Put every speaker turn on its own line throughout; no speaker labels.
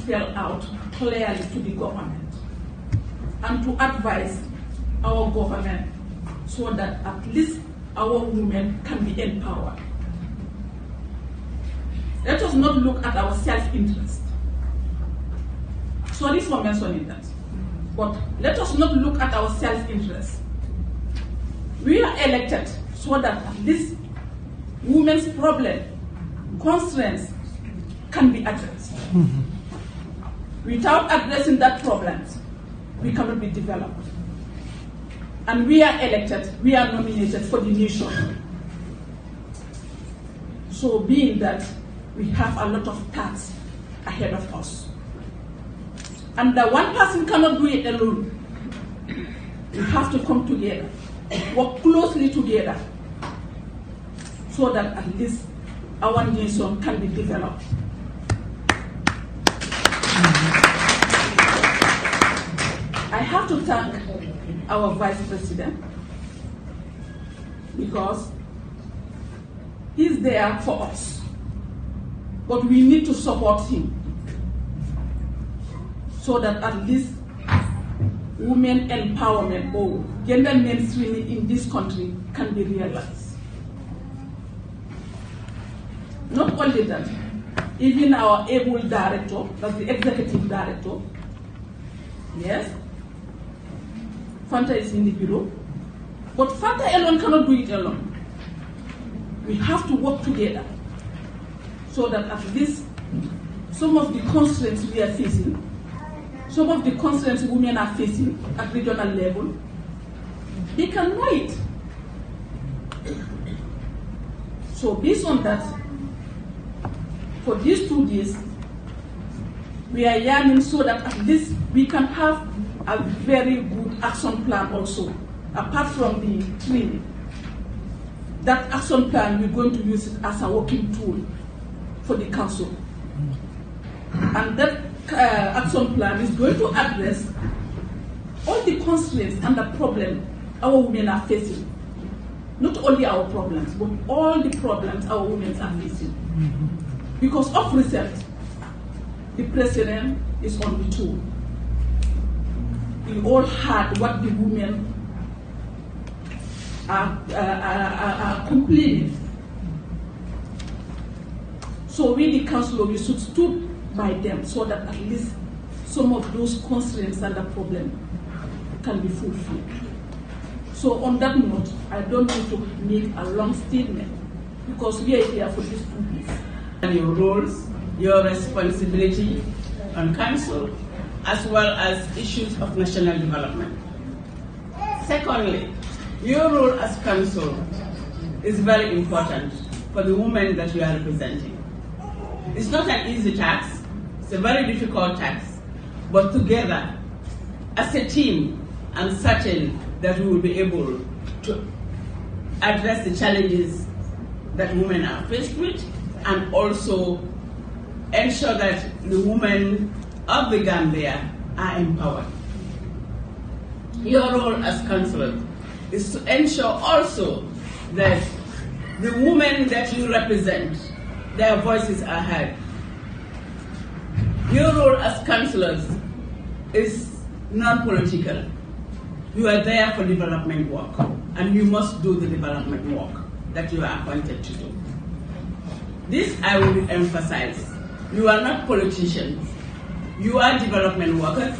spell out clearly to the government and to advise our government so that at least our women can be empowered. Let us not look at our self-interest. Sorry for mentioning that. But let us not look at our self-interest. We are elected so that at least women's problem, constraints can be addressed. Without addressing that problem, we cannot be developed. And we are elected, we are nominated for the nation. So being that we have a lot of tasks ahead of us. And that one person cannot do it alone. We have to come together, work closely together, so that at least our nation can be developed. I have to thank our Vice President because he's there for us. But we need to support him so that at least women empowerment or gender mainstreaming in this country can be realized. Not only that, even our able director, that's the executive director, yes, Fanta is in the bureau, but Fanta alone cannot do it alone. We have to work together so that at least some of the constraints we are facing, some of the constraints women are facing at regional level, they can know it. So based on that, for these 2 days, we are yearning so that at least we can have a very good action plan also, apart from the training. That action plan, we're going to use it as a working tool for the council. And that action plan is going to address all the constraints and the problems our women are facing. Not only our problems, but all the problems our women are facing. Because of result, the president is on the tour. We all heard what the women are complaining. So we, the councilor, we should stood by them so that at least some of those constraints and the problem can be fulfilled. So on that note, I don't want to make a long statement because we are here for these 2 days.
And your roles, your responsibility on council, as well as issues of national development. Secondly, your role as council is very important for the women that you are representing. It's not an easy task, it's a very difficult task, but together, as a team, I'm certain that we will be able to address the challenges that women are faced with and also ensure that the women of the Gambia are empowered. Your role as councillor is to ensure also that the women that you represent, their voices are heard. Your role as councillors is non-political. You are there for development work, and you must do the development work that you are appointed to do. This I will emphasize. You are not politicians. You are development workers,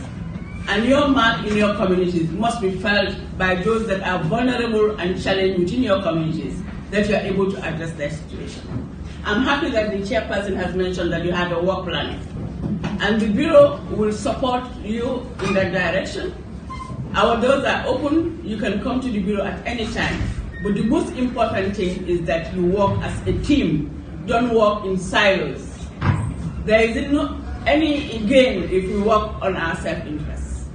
and your mark in your communities must be felt by those that are vulnerable and challenged within your communities, that you are able to address their situation. I'm happy that the chairperson has mentioned that you have a work plan, and the Bureau will support you in that direction. Our doors are open. You can come to the Bureau at any time. But the most important thing is that you work as a team. Don't work in silos. There is no any gain if we work on our self-interest.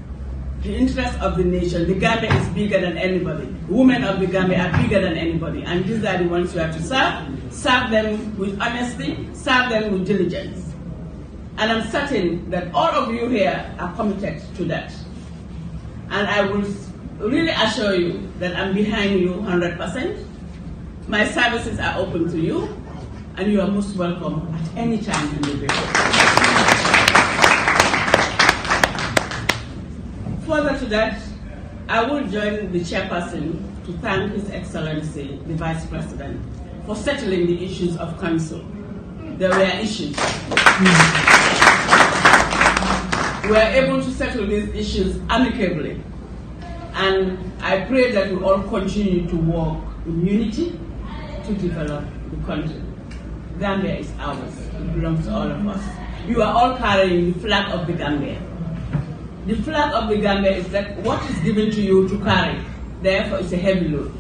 The interest of the nation, the Gambia is bigger than anybody. Women of the Gambia are bigger than anybody, and these are the ones you have to serve. Serve them with honesty, serve them with diligence. And I'm certain that all of you here are committed to that. And I will really assure you that I'm behind you 100%. My services are open to you, and you are most welcome at any time in the Bureau. further to that, I will join the chairperson to thank His Excellency, the Vice President, for settling the issues of council. There were issues. We were able to settle these issues amicably. And I pray that we all continue to work in unity to develop the country. Gambia is ours. It belongs to all of us. You are all carrying the flag of the Gambia. The flag of the Gambia is that what is given to you to carry. Therefore, it's a heavy load.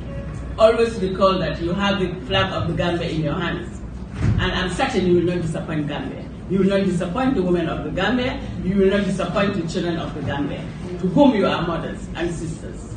Always recall that you have the flag of the Gambia in your hands. And I'm certain you will not disappoint Gambia. You will not disappoint the women of the Gambia. You will not disappoint the children of the Gambia, to whom you are mothers and sisters.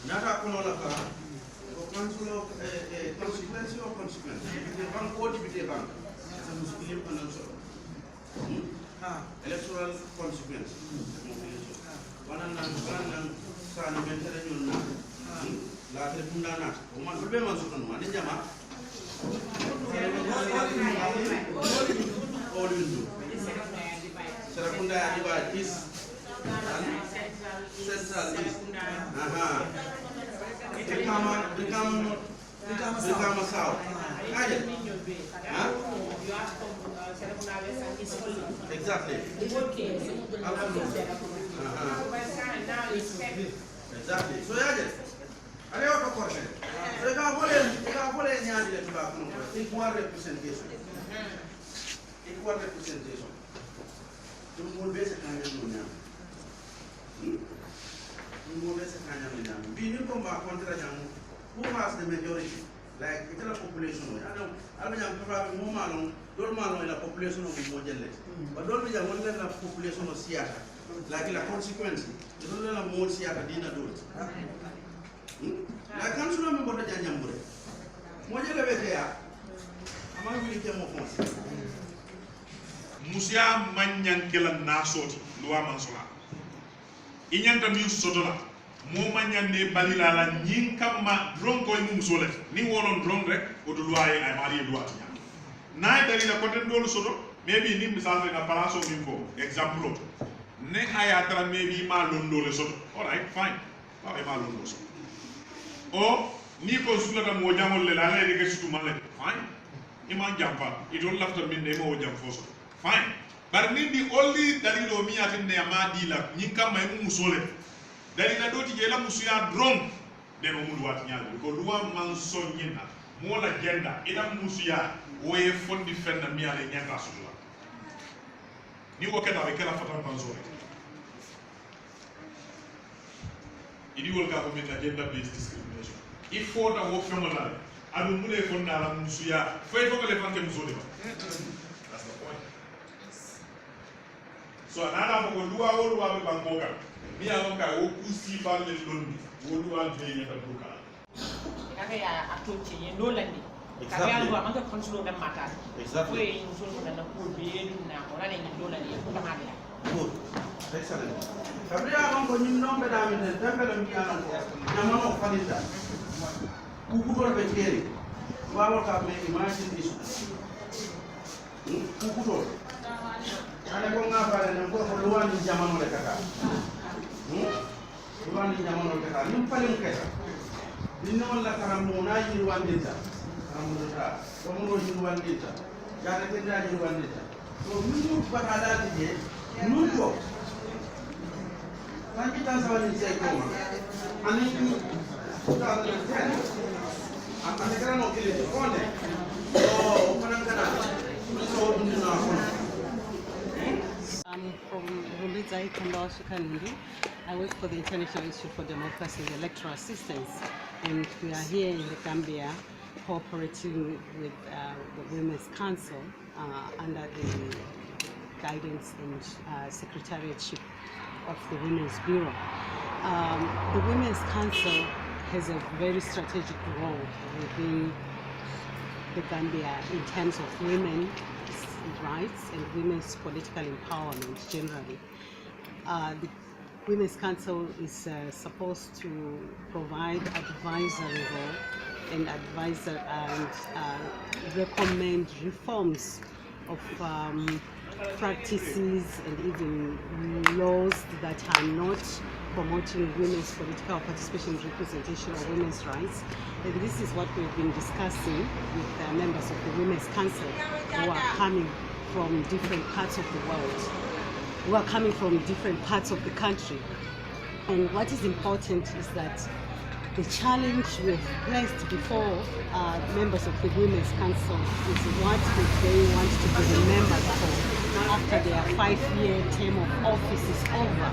Nata kuno la ka councilor consequence or consequence the bank or the bank as a muslim financial electoral consequence wana nan sani mentere ñun na la te bunda na o man be man so man ni jama all you do Serakunda divide is central east become south. Exactly. Exactly. So yeah, I have a question. So you equal representation. Equal representation. You will be a kind of being who has the majority? Like it's a population. I don't probably more in the population of Mojelet. But don't be one level of population of Seattle. Like in a consequence, you don't have more Seattle dinner do it. I can't remember the Janyambre. Mojelet there. I'm not really came off.
Musia Manyan Kilan Nasot, Lua Mansola. Inyanta mi sotola mo manyande balila la nyinka ma dron ko mum sole ni wonon dron rek o do loye ay mari do atinya nay dalila ko den dolu soto maybe ni misal na palaso min ko example ne aya tra maybe ma londo le soto all right fine ba ma londo soto o ni ko sulata mo jamol le la le ke sutu male fine iman jampa idol lafta min ne mo jam foso fine. But the only dalilo mi atinde amadi la nyinka mai musole dalila doti jela musuya drone de no mudu watnya ko luwa man so nyina mo la genda ida musuya oye fondi fenna mi ale nyanta sula ni ko keda be kala fatan panzore idi wol ka ko min gender based discrimination il faut da wo femola adu mule fonda la musuya fay fo ko le fanke musole ba. So another for Lua or Lua Bangoka. Me along I will see family Lundi, Lua Bay at Buka.
I told you, no landing. Exactly. I'm not control the matter. Exactly.
Good. Excellent. Gabriel, I'm going to know that I'm in the temple of Yamano Fanita. Who could have been Why would I make imagine this? Who could ana ko ngafale ne ko luwani jamano le kaka luwani jamano le kaka nim palim keta dinno la karam na yi wandita amunda ko mo yi wandita jana te da yi wandita so minu batala tije nuto kan kita sama ni sai ko ani 2010 ana kana no kile ko ne so kana so dinno na
I'm from Rumbiza Ikondosu Kanindi. I work for the International Institute for Democracy and Electoral Assistance, and we are here in the Gambia cooperating with the Women's Council under the guidance and secretariatship of the Women's Bureau. The Women's Council has a very strategic role within the Gambia in terms of women's rights and women's political empowerment generally. The Women's Council is supposed to provide advisory role and recommend reforms of practices and even laws that are not promoting women's political participation, representation, or women's rights. And this is what we've been discussing with members of the Women's Council who are coming from different parts of the world, who are coming from different parts of the country. And what is important is that the challenge we've placed before members of the Women's Council is what they want to be remembered for after their 5-year term of office is over,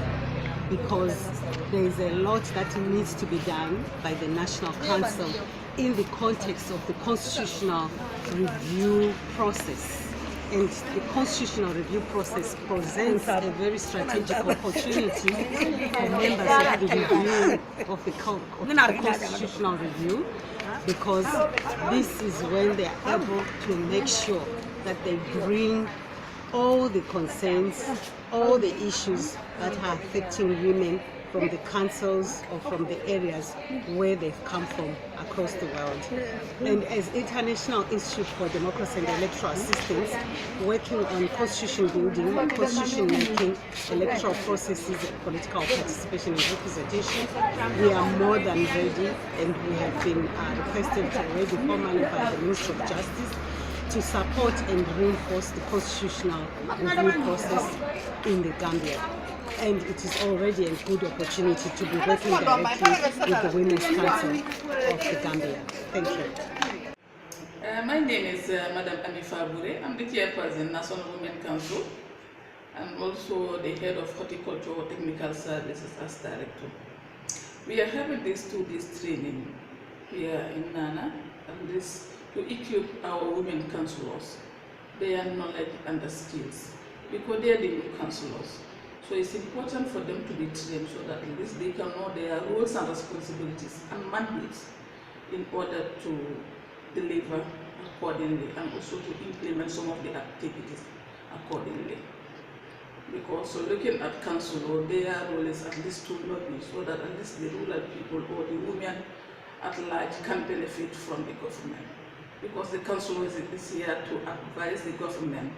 because there is a lot that needs to be done by the National Council in the context of the constitutional review process. And the constitutional review process presents a very strategic opportunity for members of the review of the constitutional review, because this is when they are able to make sure that they bring all the concerns, all the issues that are affecting women from the councils or from the areas where they've come from across the world. And as International Institute for Democracy and Electoral Assistance, working on constitution building, constitution making, electoral processes, and political participation and representation, we are more than ready, and we have been requested already formally by the Minister of Justice to support and reinforce the constitutional review process in the Gambia. And it is already a good opportunity to be working directly with the Women's Council of the Gambia. Thank you.
My name is Madam Amifa Bure. I'm the chairperson, National Women's Council, and also the head of Horticultural Technical Services as director. We are having this 2 days training here in Nana, and this to equip our women councillors, their knowledge and the skills, because they are the new councillors. So it's important for them to be trained so that at least they can know their roles and responsibilities and mandates in order to deliver accordingly and also to implement some of the activities accordingly. Because so looking at council, their role is at least to lobby so that at least the rural people or the women at large can benefit from the government. Because the council is here to advise the government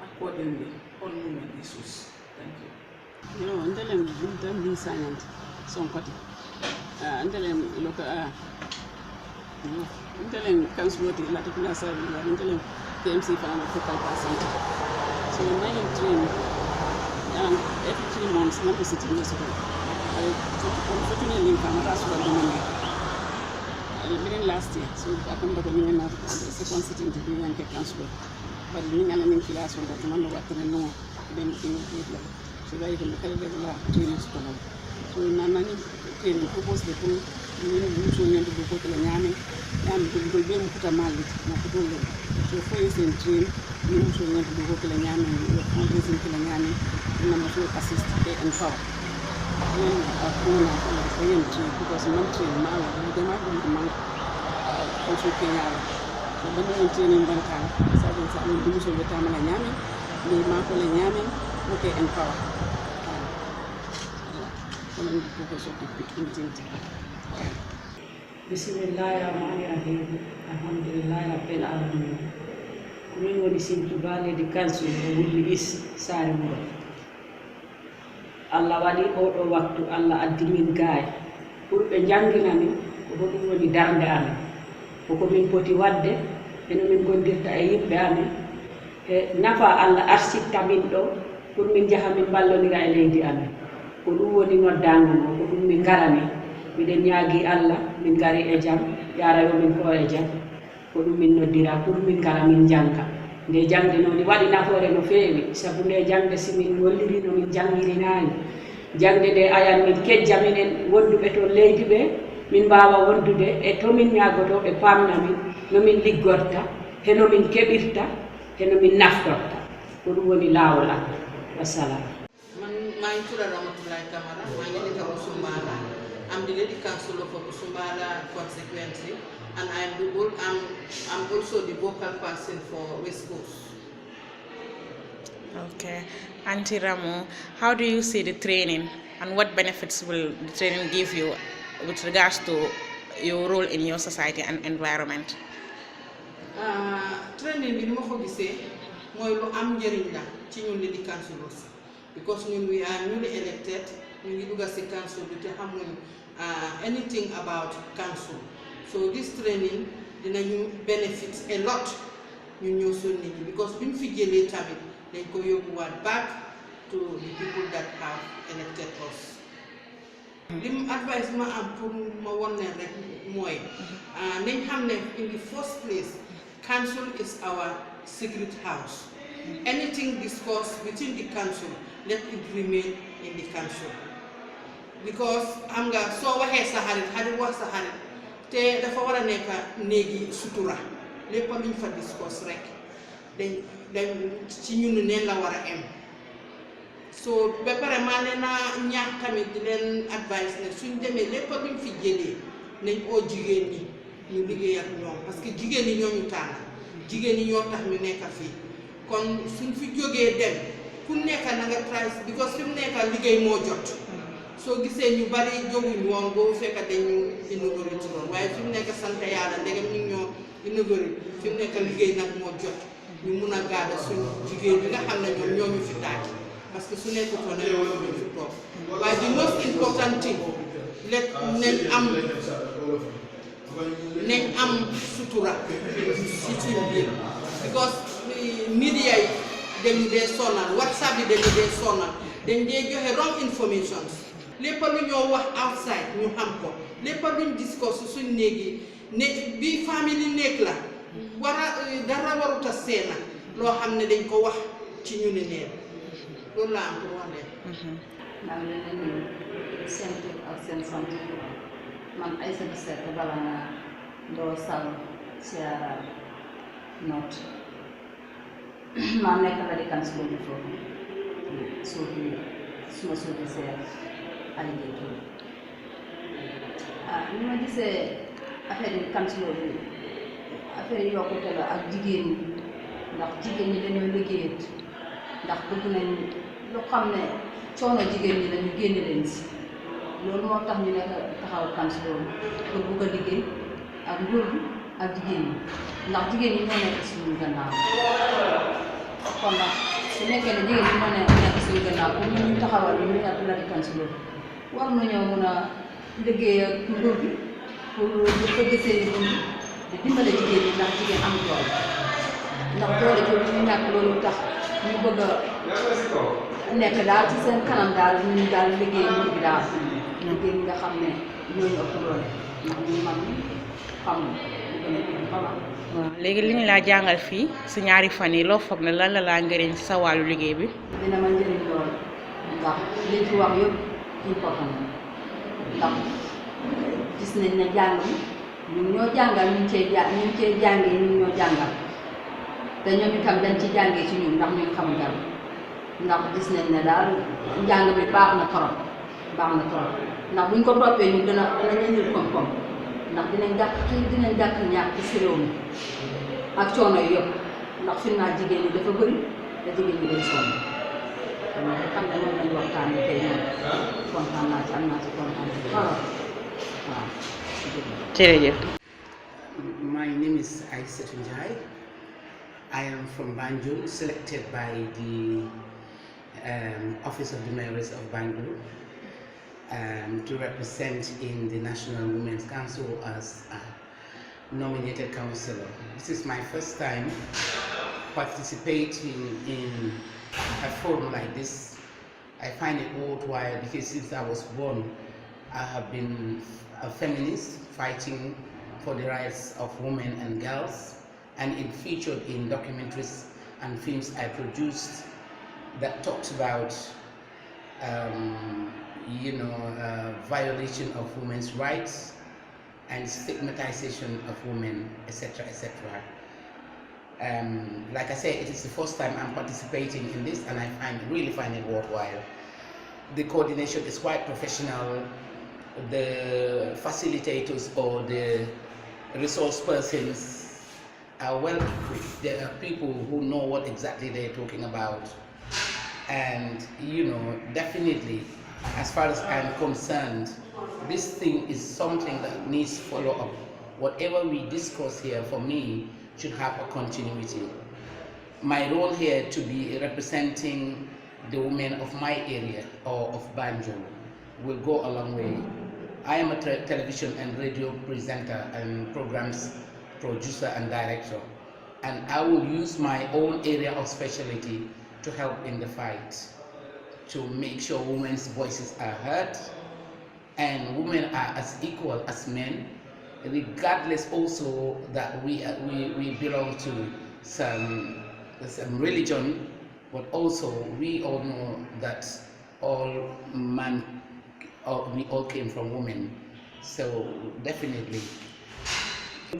accordingly on women issues. Thank you.
You know, until I'm silent, some party. Until I'm look at until I'm council to Latina service, until I'm KMC for a focal person. So when I train, every 3 months, not sitting in the school. Unfortunately, I'm not sure I last year, so I come back and the second sitting to be a councillor. But in class, when I don't know what to know. Then so that you can regular training school. So in Nani training propose the pool, you need to go to the Yami and to be able to put a mallet, not to do it. So for instance, train, you also need to go to the Yami, your countries in Kilangani, and I'm also assist and power. When a corner for the train, because not train, they might be the monk also Kenya. So when you're training one time, so I'm doing so with Yami. Ni mako le nyame okay empower kono ko so between
Bismillahirrahmanirrahim. Alhamdulillah rabbil alamin. Kumin woni simtu Lady Council wulli is sare mo. Allah wadi o do waktu Allah addi min gaay pour be jangina min ko dum woni darnde amen ko min poti wadde eno min gondirta e yimbe amen e nafa Allah arsitta min do pour min jaha min ballonira e leydi amen ko dum woni noddango mo ko dum min garani miden ñaagi Allah min gari e jam yara yo min ko e jam ko dum min noddira pour min gara min janga nde jangde non wadi nafoore no feewi sabu nde jangde simin wolliri no min jangiri naani jangde de ayan min kejja minen wondube to leydi be min bawa wondude e to min ñaagoto be pamna min no min liggorta he no min kebirta he no min naftorta ko dum woni laawol Allah wassalam.
Man my I'm the Lady Councilor for Busumbala constituency, and I'm also the vocal person for West Coast.
Okay. Auntie Ramo, how do you see the training and what benefits will the training give you with regards to your role in your society and environment?
Training bi ko gisee mooy lu am njëriñ la ci ñun Lady Councilors because ñun we are newly elected ñu ngi dugg ci council bi te xamuñ anything about council, so this training dinañu benefit a lot ñun ñoo sonn nit ñi because buñ fi jëlee tamit dañ ko yóbbuwaat back to the people that have elected us. Lim advice ma am pour ma won leen rek mooy nañ xam ne in the first place council is our secret house. Anything discussed within the council, let it remain in the council. Because am nga soo waxee sa xarit wax sa xarit te dafa war a nekk néegi sutura lépp luñ fa discuss rek dañ ci ñun neen la war a em. So ba pare maa leen a ñaax tamit di leen advice ne suñ demee lépp luñ fi jëlee nañ oo jigéen ñi ñu liggéey ak ñoom parce que jigéen ñi ñoo ñu tànn jigéen ñi ñoo tax ñu nekk fii kon suñ fi jógee dem ku nekk na nga try because fi mu nekk liggéey moo jot soo gisee ñu bari jóguñ woon boo fekk dañu inauguré ci loolu waaye fi mu nekk sant yàlla ndegam ñu ñoo inauguré fi mu nekk liggéey nag moo jot ñu mun a gaada suñu jigéen ñi nga xam ne ñoom ñoo ñu fi taaj parce que su nekkutoon ne loolu ñu fi toog waaye the most important thing nañ am sutura ci suñu biir because media yi dañu dee sonal WhatsApp yi dañu dee sonal dañ dee joxe wrong information lépp lu ñoo wax outside ñu xam ko lépp luñ discuss suñ néeg yi ne bi famille néeg la dara waruta seena loo xam ne dañ ko wax ci ñu ne neen loolu laa am pour wax leen.
maa ngi leen di nuyu seen tur ak seen sant man ay sa seet bala nga doo sal siara not maa nekk Lady Councilor bi foofu suma suufi seet ay jéetu ni ma gisee affaire yi Councilor bi affaire yi yokkute la ak jigéen ñi ndax jigéen ñi dañoo liggéeyat ndax bëgg nañ lu xam ne coono jigéen ñi dañu génne leen si loolu moo tax ñu nekk taxaw Councilor pour bugg a liggéey ak nguur bi ak jigéen ñi ndax jigéen ñi ñoo nekk suñu gannaaw kon nag su nekkee ne jigéen ñi ñoo nekk suñu gannaaw pour ñu taxawal ñu nekk Lady Councilor war nañoo mun a liggéey ak nguur bi pour bu ko gisee ni buñ di dimbale jigéen ñi ndax jigéen am doole ndax doole jooju ñu ñàkk loolu tax ñu bëgg a nekk daal ci seen kanam daal ñu daal liggéey nguur bi daal liggéey ñi nga xam ne ñooñu ëpp doole ndax ñu man xam
waaw léegi li ñu laa jàngal fii si ñaari fan yi loo foog ne lan la laa njëriñ ci sa wàllu liggéey bi.
dina ma njëriñ lool ndax liñ fi wax yëpp important ndax gis nañ ne jàng ñun ñoo jàngal ñu ngi cee jàngee ñun ñoo jàngal te ñoom itam dañ ci jàngee ci ñun ndax ñun xamuñ dara ndax gis nañ ne daal njàng bi baax na trop ndax buñ ko toppee ñu dina indil koom-koom ndax dinañ dàq ñàkk ci réew mi ak coono yi yëpp ndax fi naa jigéen ñi dafa bëri te jigéen ñi day sonn kon nag xam ne moom lañ waxtaanee tey moom kontaan naa ci am naa ci kontaan ci trop waaw.
jërëjëf.
My name is Aïssatou Ndiaye. I am from Banjul, selected by the Office of the Mayoress of Banjul to represent in the National Women's Council as a nominated councillor. This is my first time participating in a forum like this. I find it worthwhile because since I was born, I have been a feminist fighting for the rights of women and girls, and it featured in documentaries and films I produced that talks about violation of women's rights and stigmatization of women, etc., etc. Like I said, it is the first time I'm participating in this, and I really find it worthwhile. the coordination is quite professional. The facilitators or the resource persons are well equipped. There are people who know what exactly they're talking about. And, definitely, as far as I'm concerned, this thing is something that needs follow-up. Whatever we discuss here, for me, should have a continuity. My role here to be representing the women of my area or of Banjul will go a long way. I am a television and radio presenter and programs producer and director, and I will use my own area of specialty to help in the fight, to make sure women's voices are heard and women are as equal as men, regardless also that we belong to some religion, but also we all know that we all came from women. So definitely.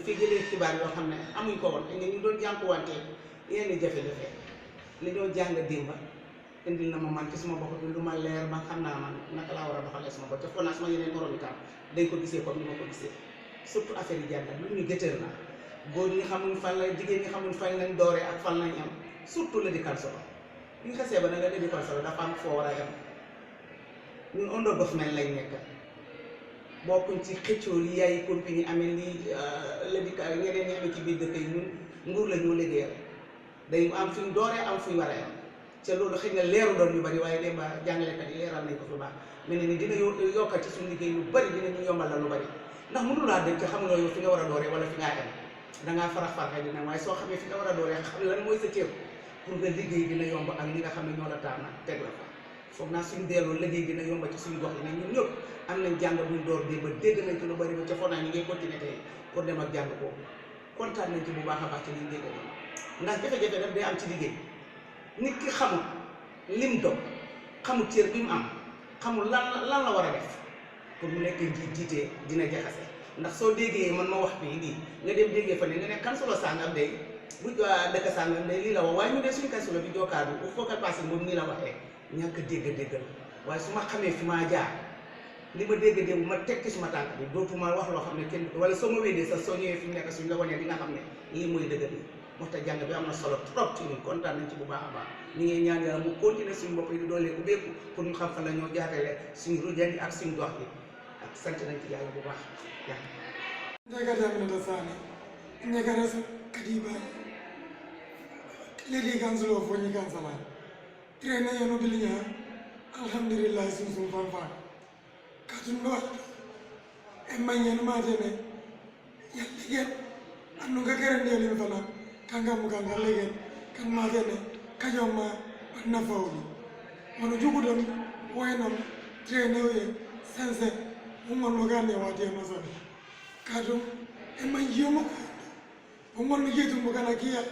fi jëlee xibaar yoo xam ne amuñ ko woon te ñu doon jànkuwante yenn jafe-jafe li doon jàng démba indil na ma man ci suma bopp bi lu ma leer ba xam naa man naka laa war a doxalee suma bopp te foog naa suma yeneen morom itam dañ ko gisee comme ni ma ko gisee surtout affaire yi jàngat lu ñu gëtër na góor ñi xamuñ fan la jigéen ñi xamuñ fan lañ dooree ak fan lañ am surtout Lady Councilors bi nga xasee ba da nga Lady Councilors dafa am foo war a yem ñun under government lañ nekk bokkuñ ci xëccoo li yaay compagnie amee lii Lady ñeneen ñi amee ci biir dëkk yi ñun nguur la ñoo liggéeyal day am fuñ dooree am fuñ war a yem te loolu xëy na leeru doon yu bari waaye démb jàngalekat yi leeral nañ ko fi baax mel ne ni dina yokkal ci suñu liggéey lu bari dinañu yombal la lu bari ndax mënulaa dem te xamuloo yow fi nga war a dooree wala fi ngaa yem dangaa farax-faraxee dina waaye soo xamee fi nga war a dooree xam lan mooy sa cër pour nga liggéey dina yomb ak ñi nga xam ne ñoo la taana teg la fa foog naa suñu delloo liggéey dina yomb ci suñu gox yi ne ñun ñëpp am nañ jàng buñ door dee ba dégg nañ ci lu bari ba ca foog naa ñu ngi continuer tey pour dem ak jàng boobu kontaan nañ ci bu baax a baax ci liñ dégg ndax jafe-jafe daf day am ci liggéey nit ki xamul lim doon xamul cër bi mu am xamul lan la war a def pour mu nekk jiitee dina jaxase ndax soo déggee man ma wax bii lii nga dem déggee fa ne nga ne Councilor sangam day bu dëkk sangam day lii la wax waaye ñu dee suñu Councilor bi jokkaar bi bu fokkal passé moom nii la waxee ñàkk dégg la waaye su ma xamee fi maa jaar li ma dégg bu ma teg ci suma tànk bi dootuma wax loo xam ne kenn wala soo ma wéedee sax soo ñëwee fi mu nekk suñ la wanee di nga xam ne lii mooy dëgg bi moo tax jàng bi am na solo trop ci ñun kontaan nañ ci bu baax a baax ñu ngi ñaan yàlla mu continuer suñu bopp yi di doolee ubbeeku pour ñu xam fan la ñoo jaarale suñu rujan yi ak suñu dox bi ak sant nañ ci yàlla bu baax yàlla
Jagadamina Sane, Nagaras Kadiba, Lady Councilor for Ni Councilor. Trainer Yanobilia, Alhamdulillah, Sun Fanfan. Katun Lord, and my young Martine, Yan, and Nugakaran Yelivana, Kangamukanga Legan, Kan Martine, Kayoma, and Nafauli. Monojubudon, Wainam, Trainer, Sense, Woman Logania, what you must have. Kadum, ema yomo ko umon mi yetu mugana kia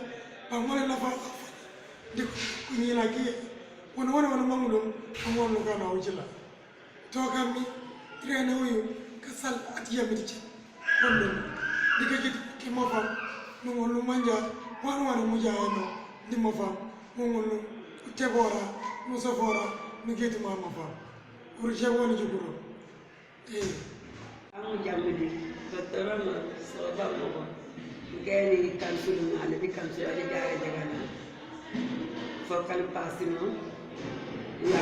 pamole na fa de kunyila kia wana mamudum umon lugana ujila toka mi trene huyu kasal atiya mitiche kondo diga jit ki mofa nungolu manja wana muja eno di mofa nungolu utebora musafora mi getu mama fa urje woni juguro
amu jamudi Dottorama soba mo gani Councilor na Lady Councilor di jare jagana focal passimo la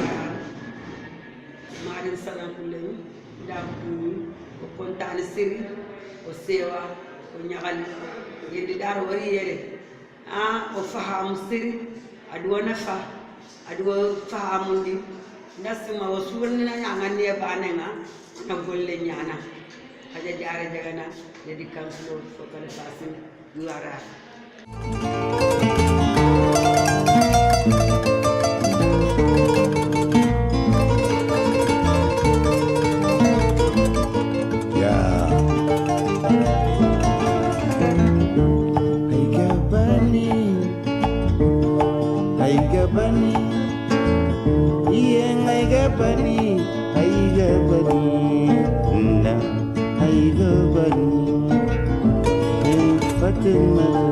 marin salam kulen da ko kontane seri o sewa o nyagal yindi dar wari yere o faham seri adwana fa adwa fahamundi nasima wasulna nyangane banenga na golle nyana aja jare jagana Lady Councilor focal passing luara
Fatima